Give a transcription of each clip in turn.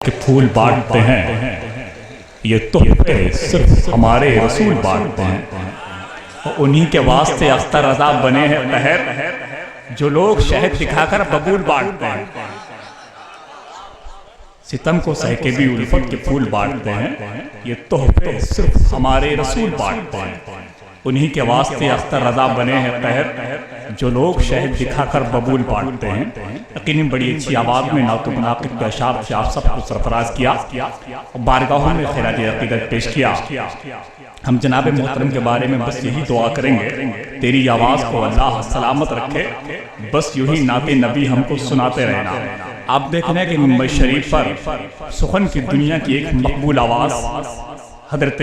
के फूल बांटते हैं, ये तोहफे सिर्फ हमारे रसूल बांटते हैं। और उन्हीं के वास्ते अख्तर रज़ा बने हैं तहर, जो लोग शहद दिखाकर बबूल बांटते हैं। सितम को सह के भी उल्फत के फूल बांटते हैं, ये तोहफे सिर्फ हमारे रसूल बांटते हैं। उन्हीं के वास्ते अख्तर रज़ा बने हैं तहर, जो लोग शहद दिखाकर बबूल बांटते हैं। यकीनी बड़ी अच्छी आवाज़ में नातो मुनाकिब के अशार से आप सबको सरफराज किया और बारगाहों में खिराज अक़ीदत पेश किया। हम जनाब मोहतरम के बारे में बस यही दुआ करेंगे, तेरी आवाज़ को अल्लाह सलामत रखे, बस यूं ही नाते नबी हमको सुनाते रहना। आप देख रहे हैं कि मुंबई शरीफ पर सुखन की दुनिया की एक मकबूल आवाज़ हज़रत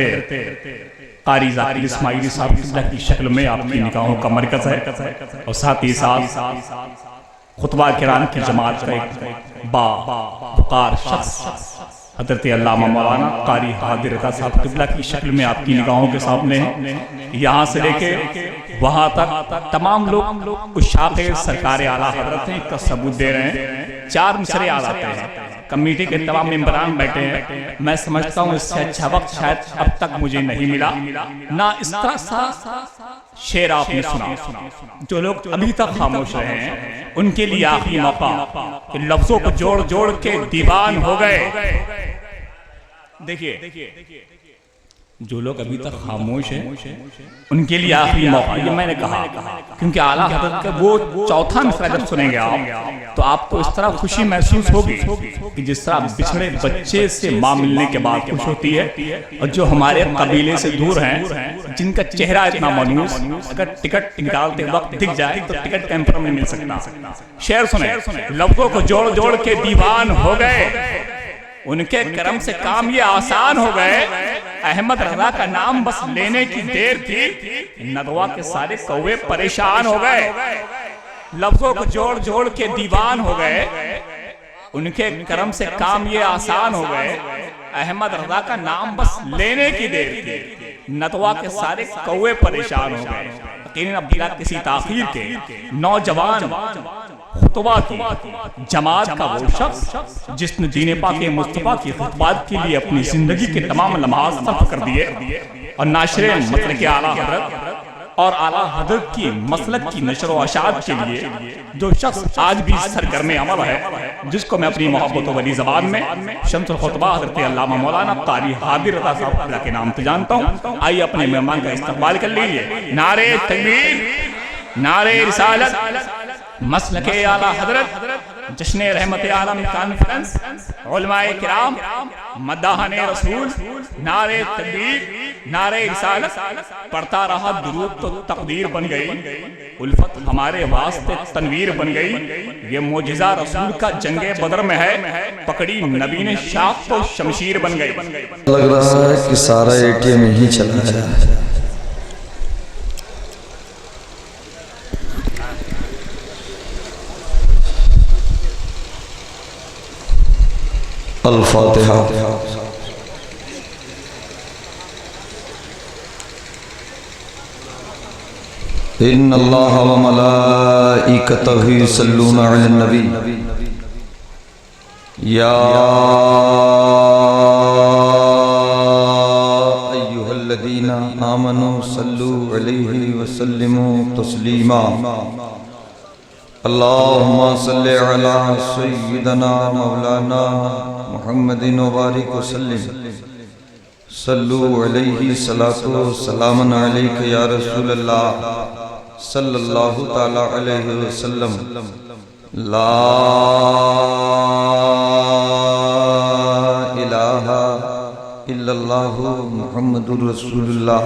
क़ारी ज़ाकिर इस्माइली साहब की शक्ल में आपकी निगाहों का मरकज़ है, और साथ ही साथ खुतबा किराम की जमात का एक बावक़ार शख्स हज़रत अल्लामा मौलाना क़ारी हादिर रज़ा साहब क़िबला की शक्ल में आपकी निगाहों के सामने है। यहाँ से लेके वहाँ तक तमाम लोग उशाक़े सरकार आला हज़रत हैं का सबूत दे रहे हैं। 4 मिसरे आ जाते हैं, कमेटी के तमाम मेंबरान बैठे हैं। मैं समझता हूँ इससे अच्छा वक्त शायद अब तक मुझे नहीं मिला, ना इस तरह सा शेर आपने सुना। जो लोग अभी तक खामोश रहे हैं उनके लिए आखिरी मौका कि लफ्जों को जोड़ जोड़ के दीवान हो गए। देखिए, जो लोग अभी तक खामोश हैं उनके लिए आखिरी मौका, ये मैंने कहा क्योंकि आला हज़रत का वो चौथा मिसरा जब सुनेंगे आप तो आपको इस तरह खुशी महसूस होगी कि जिस तरह बिछड़े बच्चे से माँ मिलने के बाद खुश होती है। और जो हमारे कबीले से दूर हैं, जिनका चेहरा इतना मनूस, अगर टिकट निकालते वक्त दिख जाए तो टिकट कैंपर में मिल सकता। शेर सुने, लफ्जों को जोड़ जोड़ के दीवान हो गए, उनके करम से काम ये आसान हो गए। अहमद रज़ा का नाम बस लेने की देर थी, नदवा के सारे कौवे परेशान हो गए। लफ्जों को जोड़ जोड़ के दीवान हो गए, उनके करम से काम ये आसान हो गए। अहमद रज़ा का नाम बस लेने की देर थी, नदवा के सारे कौवे परेशान हो गए। यकीनन अब बिना किसी ताखीर के नौजवान खुतबा की जमात का वो शख्स जिसने दीन पाक मुस्तफ़ा की खुतबात के लिए अपनी जिंदगी के तमाम लम्हात सर्फ कर दिए, और नाशरे मसलक के आला हज़रत और आला हज़रत की मसलक की नशर व अशात के लिए जो शख्स आज भी सरगर्म अमल है, जिसको मैं अपनी मोहब्बत वाली ज़बान में शम्सुल खुतबा हज़रत अल्लामा मौलाना क़ारी हादिर रज़ा साहब के नाम से जानता हूँ। आइए अपने मेहमान का इस्तकबाल कर लीजिए। नारे तकबीर, नारे रिसालत, मसलके आला हज़रत, जश्न रहमत आलम कॉन्फ्रेंस, उलमाए किराम, मद्दाहने रसूल, नारे तकबीर, नारे रिसालत, पढ़ता रहा दुरूद तो तकदीर बन गई, उल्फत हमारे वास्ते तनवीर बन गई। ये मोजिज़ा रसूल का जंगे बदर में है, पकड़ी नबी ने शाख तो शमशीर बन गई। लग रहा है कि सारा एटीएम ही चला है। अल-फातिहा। इन्नल्लाह व मलाइकतहु युसल्लूना अलन नबी या अय्युहल्लज़ीना आमनू सल्लू अलैहि व सल्लिमू तस्लीमा। अल्लाहुम्मा सल्लि अला सय्यिदना मौलाना मुहम्मदिन व बारिक व सल्लिम। सल्लु अलैहि सलातो सलामन अलैका या रसूलल्लाह सल्लल्लाहु तआला अलैहि वसल्लम। ला इलाहा इल्लल्लाहु मुहम्मदुर रसूलुल्लाह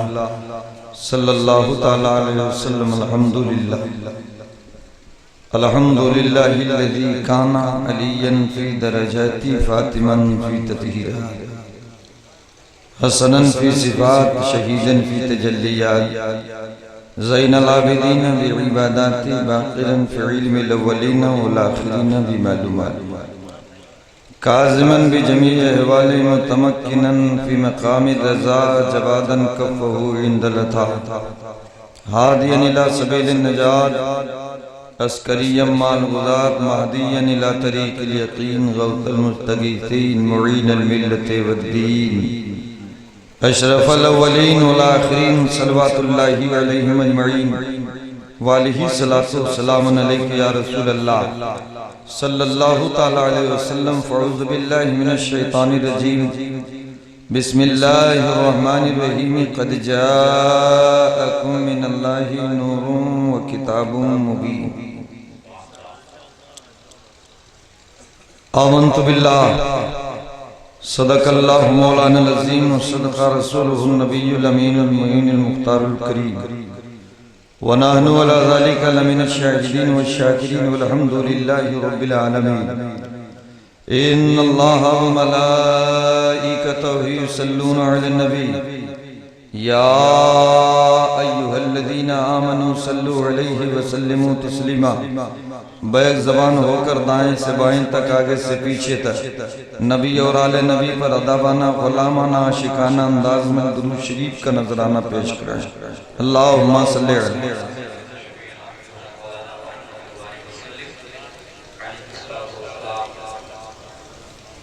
सल्लल्लाहु तआला अलैहि वसल्लम। अल्हम्दुलिल्लाह अल्हम्दुलिल्लाहिल्लज़ी काना अलियन फी दरजाति फातिमन फी तत्हीरा, हसनन फी सिफात, शहीदन फी तजल्लियात, ज़ैनल आबिदीन बि इबादाति, बाक़िरन फी इल्मिल अव्वलीन वल आखिरीन बि मालूमात, काज़िमन बि जमीइ अहवालि मुतमक्किनन फी मक़ामि रज़ा, जवादन कफ़हु इंदल अता, हादियन इला सबीलिन नजात, अस्करियम माल गुज़ात महदियन इला तरीक़िल यक़ीन गौसल मुस्तगीसीन मुईनल मिल्लत वद्दीन अशरफल अव्वलीन वल आखिरीन सल्लल्लाहु अलैहि अजमईन वालिही सलातो सलामुन अलैका या रसूल अल्लाह सल्लल्लाहु तआला अलैहि वसल्लम। फ़अऊज़ु बिल्लाहि मिनश शैतानिर रजीम बिस्मिल्लाहिर रहमानिर रहीम क़द जाअकुम मिनल्लाहि नूरुन व किताबुम मुबीन। आमन्तु बिल्लाह सदक़ल्लाहु मौलानल अज़ीम व सदक़ा रसूलुहुन नबियुल अमीनुल मुईनुल मुख्तारुल करीम व नहनु अला ज़ालिका लमिनश शाहिदीन व शाकिरीन वल्हम्दुलिल्लाहि रब्बिल आलमीन। इन्नल्लाहा व मलाइकतहु युसल्लूना अलन नबी या अय्युहल्लज़ीना आमनू सल्लु अलैहि व सल्लिमू तस्लीमा। बैक ज़बान होकर दाएं से बाएं तक, आगे से पीछे तक नबी और आले नबी पर अदबाना गुलामाना आशिकाना अंदाज में दुरूद शरीफ का नजराना पेश करें। अल्लाहुम्मा सल्ली अलैहि।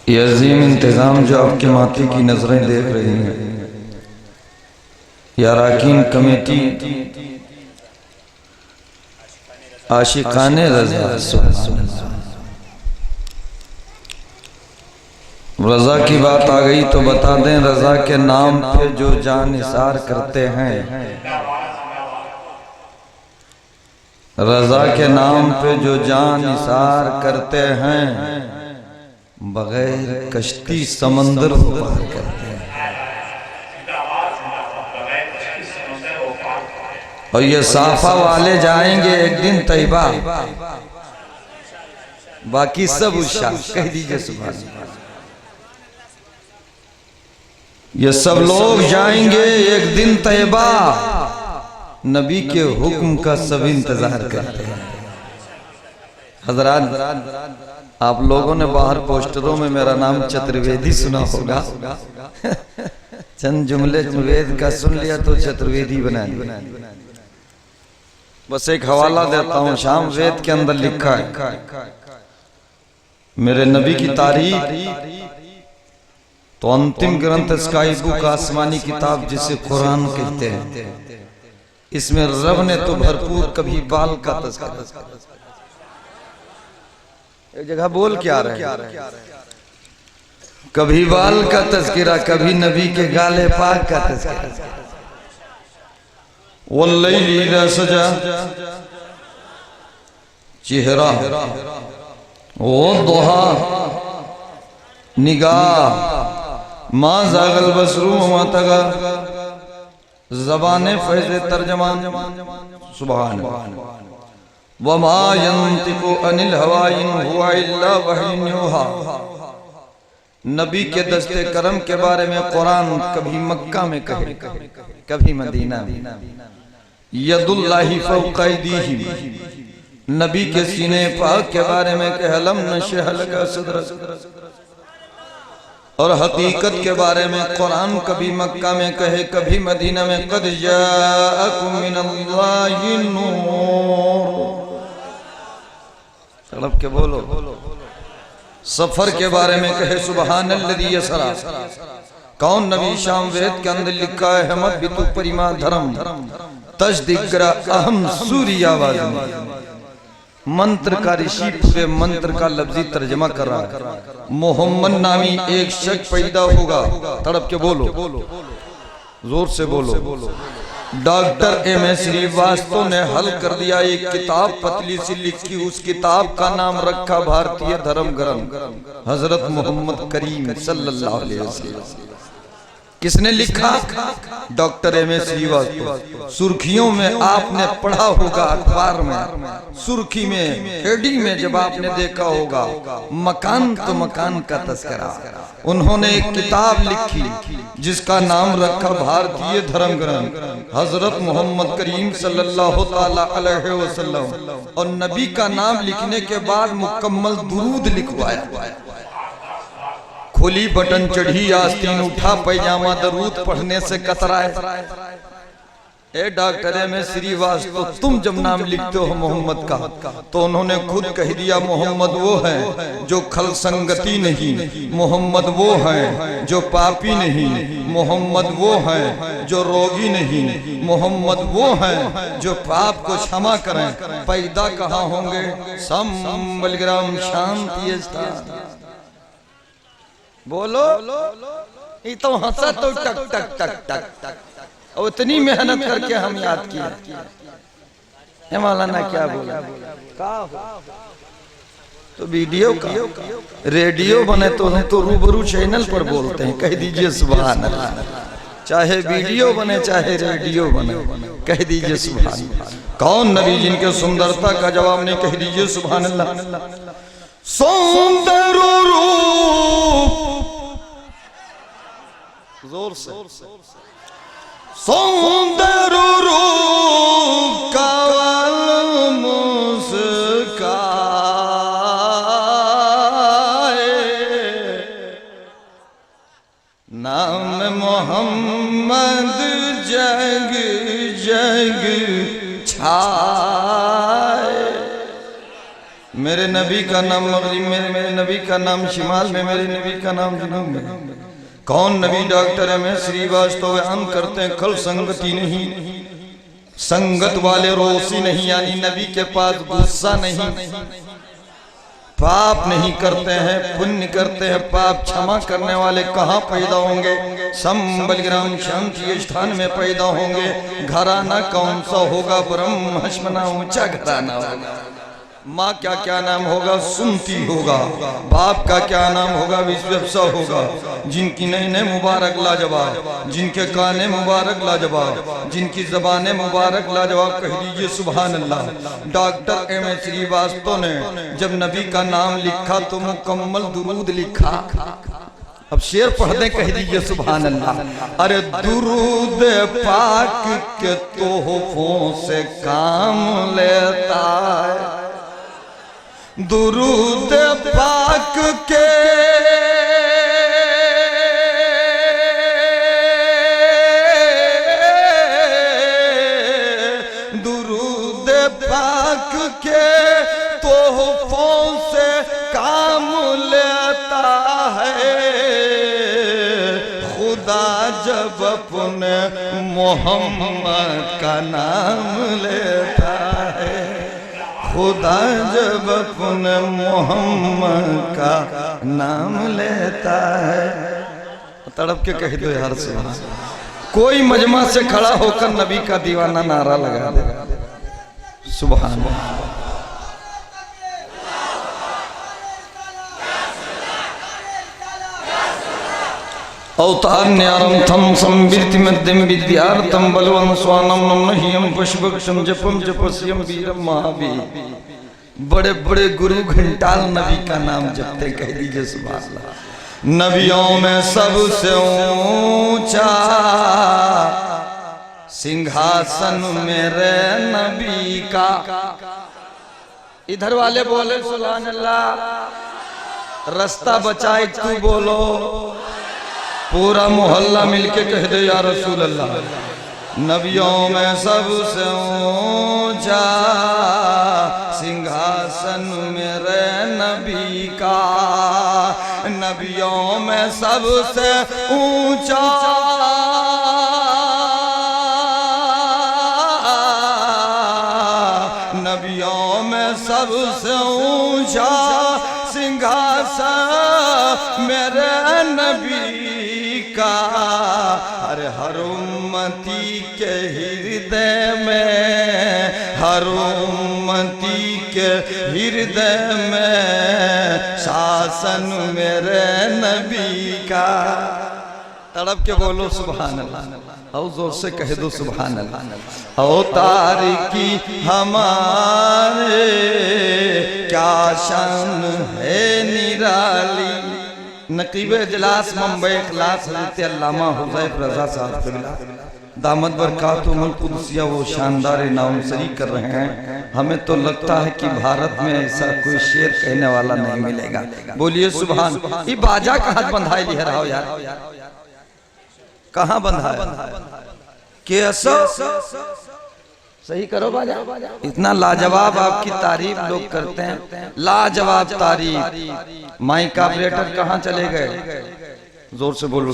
ये अजीम इंतज़ाम जो आपके माथे की नजरें देख रही हैं, या अरकान कमेटी आशिकाने रज़ा, रज़ा की बात आ गई तो बता दें, रज़ा के नाम पे जो जान निसार करते हैं, रज़ा के नाम पे जो जान निसार करते हैं, बगैर कश्ती समंदर को पार करते हैं। और ये साफा वाले जाएंगे एक दिन तैयबा, बाकी सब उशा। कह दीजिए सुभान अल्लाह। ये सब लोग जाएंगे एक दिन तैयबा, नबी के हुक्म का सब इंतजार करते हैं। हजरात, आप लोगों ने बाहर पोस्टरों में मेरा नाम चतुर्वेदी सुना होगा। चंद जुमले वेद का सुन लिया तो चतुर्वेदी बना दिया। बस एक हवाला देता हूँ, शाम वेद के अंदर लिखा है मेरे नबी की तारीख तो अंतिम ग्रंथ स्काई बुक, आसमानी किताब जिसे कुरान कहते हैं, इसमें रब ने तो भरपूर कभी बाल का तज़किरा, एक जगह बोल क्या रहे, कभी बाल का तज़किरा, कभी नबी के गाले पाक का तज़किरा। वल्लैली इज़ा सजा, चेहरा ओ दुहा, निगाह, मा ज़ागल बसरू मा तगा, ज़बाने फैज़े तर्जमान सुभान अल्लाह। वमा यंतिकु अनिल हवा इन हुवा इल्ला वह्युन यूहा। नबी के दस्ते करम के बारे में कुरान कभी मक्का में कहे, कभी मदीना में। यदुल्लाहि फौक़ा अयदीहिम, नबी के सीने पाक के बारे में कहे अलम नशरह लका सदरक। और हकीकत के बारे में कुरान कभी मक्का में कहे, कभी मदीना में क़द जाअकुम मिनल्लाहि नूर। तड़प के बोलो। सफर के बारे में कहे सुबहानल्लज़ी यसरा। कौन नबी? शाम वेद के अंदर लिखा है हमत बितु परिमा धर्म तजदिकरा अहम सूर्य आवाज में। मंत्र का ऋषि पूरे मंत्र का लफ्जी तर्जमा कर रहा है। मोहम्मद नामी एक शख्स पैदा होगा। तड़प के बोलो, जोर से बोलो। Doctor M.A. श्रीवास्तव ने हल कर दिया, एक किताब पतली सी लिखी, उस किताब का नाम रखा भारतीय धर्म ग्रंथ हजरत मोहम्मद करीम सल्लल्लाहु अलैहि वसल्लम। किसने लिखा? Doctor M.A. श्रीवास्तव। सुर्खियों में आपने पढ़ा होगा, अखबार में सुर्खी में हेडिंग में जब आपने देखा होगा मकान तो मकान का तस्करा। उन्होंने एक किताब लिखी जिसका नाम रखा भारतीय धर्म ग्रंथ हजरत मोहम्मद करीम सल्लल्लाहु ताला अलैहि वसल्लम। और नबी का नाम लिखने के बाद मुकम्मल दुरूद लिखवाया। खुली बटन चढ़ी आस्तीन, उठा पैजामा, दरूद पढ़ने से कतराए। ए डॉक्टर एम एस श्रीवास्तव, तुम जब नाम लिखते हो मोहम्मद का, तो उन्होंने खुद कह दिया मोहम्मद वो है जो खल संगति नहीं, मोहम्मद वो है जो पापी नहीं, मोहम्मद वो है जो रोगी नहीं, मोहम्मद वो है जो पाप को क्षमा करें। पैदा कहाँ होंगे? संबलग्राम शांति स्थान। बोलो, ये तो हंसा तो टक टक टक टक टक, और इतनी मेहनत करके हम याद किया। मौलाना क्या बोला? तो वीडियो का रेडियो बने तो हम तो रूबरू चैनल पर बोलते हैं, कह दीजिए सुभान अल्लाह। चाहे वीडियो बने चाहे रेडियो बने, कह दीजिए सुभान अल्लाह। कौन नबी जिनके सुंदरता का जवाब नहीं, कह दीजिए सुभान अल्लाह। सुंदर रूप, जोर से, सुंदर रूप का मुस्काए, नाम मोहम्मद जग जग छाए। मेरे नबी का नाम मगरिब में, मेरे नबी का नाम शिमाल में, मेरे नबी का नाम जनूब में। कौन नबी? डॉक्टर एम एस श्रीवास्तव बयान करते हैं खल संगति नहीं, संगत वाले रोसी नहीं, यानी नबी के पास गुस्सा नहीं, पाप नहीं करते हैं, पुण्य करते हैं, पाप क्षमा करने वाले कहाँ पैदा होंगे? संबलग्राम शांति स्थान में पैदा होंगे। घराना कौन सा होगा? ब्रह्म हस्मना ऊंचा घराना होगा। माँ का क्या नाम होगा? सुनती होगा। बाप का क्या नाम होगा? विश्वसा होगा। जिनकी नैने मुबारक लाजवाब, जिनके काने मुबारक लाजवाब, जिनकी जबाने मुबारक लाजवाब, कह दीजिए सुभान अल्लाह। डॉक्टर एम एस श्रीवास्तव ने जब नबी का नाम लिखा तो मुकम्मल दुरूद लिखा। अब शेर पढ़ दे, कह दीजिए सुभान अल्लाह। अरे दुरूद पाक के तोहफों से काम लेता है, दुरूद पाक के दुरूद पाक के तोहफों से काम लेता है। खुदा जब अपने मोहम्मद का नाम लेता है, खुदा जब अपने मोहम्मद का नाम लेता है। तड़प के कह दो यार से, कोई मजमा से खड़ा होकर नबी का दीवाना नारा लगा दे सुभान अल्लाह। औतान्यारं थम संविर्ति मध्यम विद्यार्थम बलवं स्वानम नमनहियं पशुभक्षम जपम जपस्यम वीरम महावीर। बड़े बड़े गुरु घंटाल नबी का नाम जपते, कह दीजिए सुभान अल्लाह। नबियों में सबसे ऊंचा सिंहासन मेरे नबी का। इधर वाले बोले सुभान अल्लाह। रास्ता बचाए तू बोलो, पूरा मोहल्ला मिलके कह दे या रसूल अल्लाह। नबियों में सबसे ऊंचा सिंहासन मेरे नबी का, नबियों में सबसे ऊंचा नबियों में सबसे ऊंचा सिंहासन मेरे नबी का। अरे हर उम्मती के हृदय में, हर उम्मती के हृदय में शासन मेरे नबी का। तड़प के बोलो सुभान अल्लाह, और जोर से कह दो सुभान अल्लाह। अवतार की हमारे क्या शान है निराली। नकीब इजलास मुंबई इखलास हज़रत अल्लामा हुज़ैफ रज़ा साहब क़िबला दामद बरकातुहुल कुदसिया वो शानदार नाम सरी कर रहे हैं। हमें तो लगता है कि भारत में ऐसा कोई शेर कहने वाला नहीं मिलेगा। बोलिए सुभान। ये बाजा का हाथ बंधाई लिया रहा हो यार, कहाँ बंधा है? कैसा सही करो बाजा। इतना लाजवाब आपकी तारीफ लोग करते हैं, लाजवाब तारीफ। माइक ऑपरेटर कहाँ चले गए? जोर से बोलो।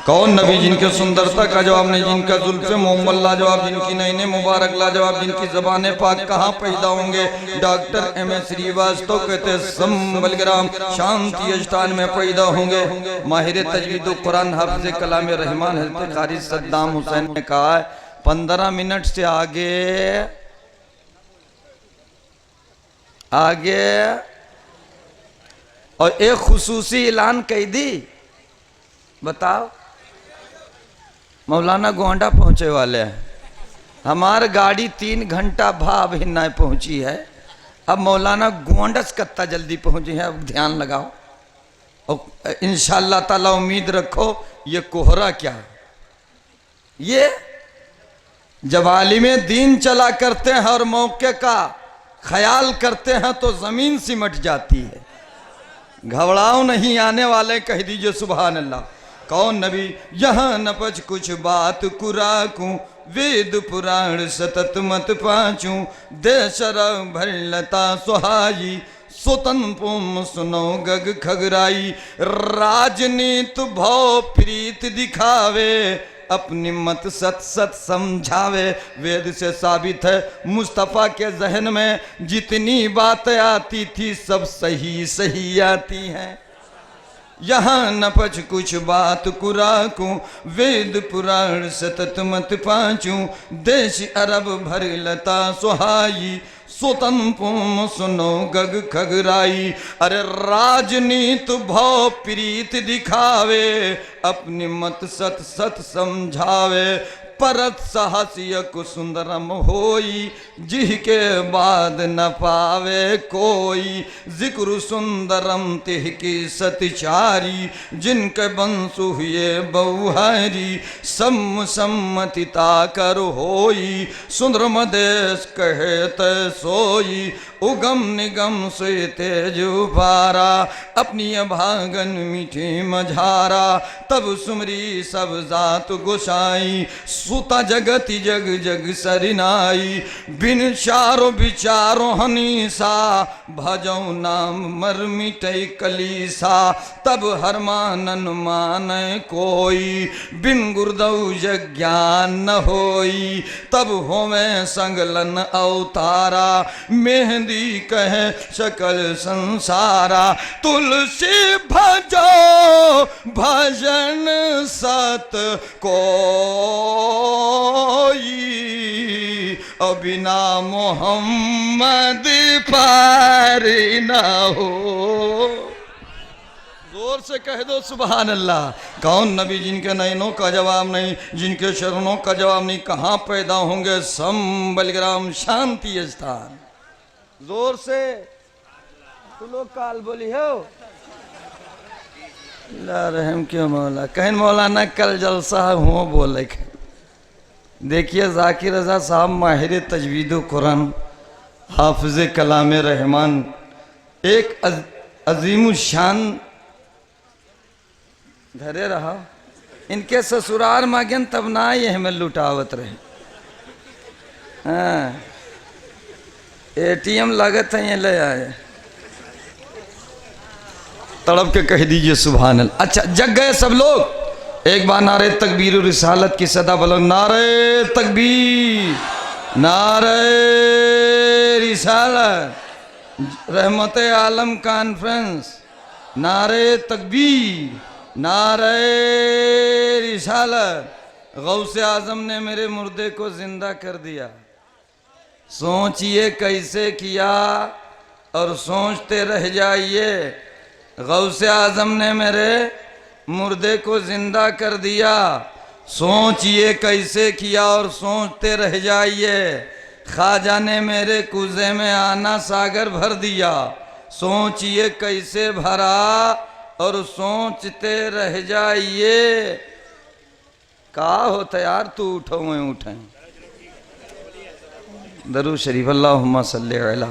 कौन नबी जिनके सुंदरता का जवाब नहीं, जिनका जुल्फ़े मोहम्मद लाजवाब, जिनकी नैने मुबारक लाजवाब, जिनकी ज़बान पाक कहाँ पैदा होंगे? Doctor M.A. श्रीवास्तव कहते संबलग्राम शांति स्थान में पैदा होंगे। माहिर तजवीद कुरान हाफ़िज़ कलाम रहमान हज़रत क़ारी सद्दाम हुसैन ने कहा है 15 मिनट से आगे और एक खुसूसी ऐलान कह दी। बताओ, मौलाना गोंडा पहुंचे वाले हैं। हमारी गाड़ी 3 घंटा भाव हिन्ना पहुंची है। अब मौलाना गोंडस कत्ता जल्दी पहुंची है। अब ध्यान लगाओ और इंशाअल्लाह ताला उम्मीद रखो। ये कोहरा क्या, ये जब आलिमे दीन चला करते हैं और मौके का ख्याल करते हैं तो जमीन सिमट जाती है। घबराओ नहीं, आने वाले कह दीजिए सुभान अल्लाह। कौन नबी? यहाँ न पछ कुछ बात कुराकू, वेद पुराण सतत मत पाचू, देशर भर लता सुहाई, सुतन पुम सुनो गग खगराई, राजनीत भव प्रीत दिखावे, अपनी मत सत सत समझावे। वेद से साबित है मुस्तफ़ा के जहन में जितनी बातें आती थी सब सही सही आती हैं। यहाँ न पछ कुछ बात कुराकू, वेद पुराण सतत मत पाचू, देश अरब भर लता सुहाई, सुतन पुम सुनो गग खगराई। अरे राजनीत भव प्रीत दिखावे, अपनी मत सत सत समझावे, परत सहस्य कुसुंदरम होई, जिहके बाद न पावे कोई, जिक्र सुंदरम तिह की सतचारी, जिनके बंसु हुए बहुहारी, सम्मतिता कर होई, सुंदरम देश कहत सोई, उगम निगम से तेज उपारा, अपनी अभागन मीठी मझारा, तब सुमरी सब जात गोसाई, सुता जगति जग जग सरिनाई, बिन चारो विचारो हनीसा, भजौ नाम मर मिटै कलीसा, तब हर मानन मानै कोई, बिन गुरुदौ जग ज्ञान न होई, तब होवे संगलन अवतारा, मेहंदी कहे सकल संसारा, तुलसी भजो भजन सत कोई, बिना मोहम्मद पार ना हो। जोर से कह दो सुभान अल्लाह। कौन नबी जिनके नैनों का जवाब नहीं, जिनके चरणों का जवाब नहीं, कहाँ पैदा होंगे? संबलग्राम शांति स्थान। जोर से तू लोग काल बोली हो ला रहम क्यों मौला। कहीं मौलाना कल जलसा हुआ बोले। देखिए जाकिर रजा साहब माहिर तजवीद कुरान हाफिज़ कलाम रहमान, एक अजीम शान धरे रहा। इनके ससुराल मांगन तब ना ये हमें लुटावत रहे। हाँ ATM लागत है, ये ले आए। तड़प के कह दीजिए सुभान अल्लाह। अच्छा जग गए सब लोग। एक बार नारे तकबीर और रिसालत की सदा बुलंद। नारे तकबीर, नारे रिसालत, रहमत आलम कॉन्फ्रेंस, नारे तकबीर, नारे रिसालत। गौसे आजम ने मेरे मुर्दे को जिंदा कर दिया। सोचिए कैसे किया और सोचते रह जाइए। गौसे आजम ने मेरे मुर्दे को जिंदा कर दिया। सोचिए कैसे किया और सोचते रह जाइए। ख्वाजा ने मेरे कुज़े में आना सागर भर दिया। सोचिए कैसे भरा और सोचते रह जाइए। का होता यार, तू उठो मैं उठें। दरूद शरीफ अल्लाहुम्मा सल्ली अला